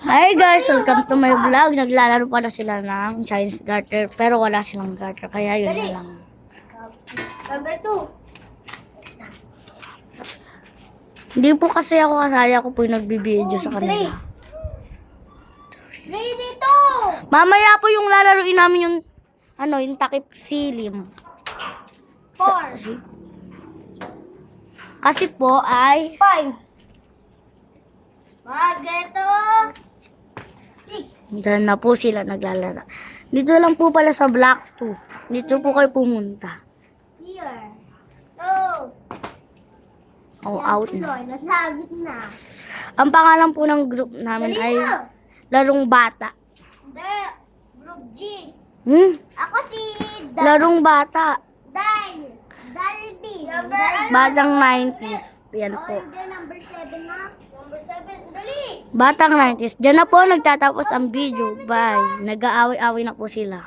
Hi guys, welcome to my vlog. Naglalaro pa na sila ng Chinese garter pero wala silang garter kaya yun na lang. Number 2. Hindi po kasi ako kasali, ako po yung nagbibideo sa kanila. Ready to! Mamaya po yung lalaruin namin yung yung takip silim. 4. Kasi po ay 5. Magneto. 6. Diyan na po sila naglalaro. Dito lang po pala sa block 2. Dito po kayo pumunta. Here. 2. Oh, out na. Nasagit na. Ang pangalan po ng group namin Dali ay na. Larong Bata. The Group G. Ako si Larong Bata. Dalby. Batang 90s. Yan po. Number 7 na. Number 7. Dali. Batang 90s. Diyan na po nagtatapos ang video. Bye. Nag-aaway-away na po sila.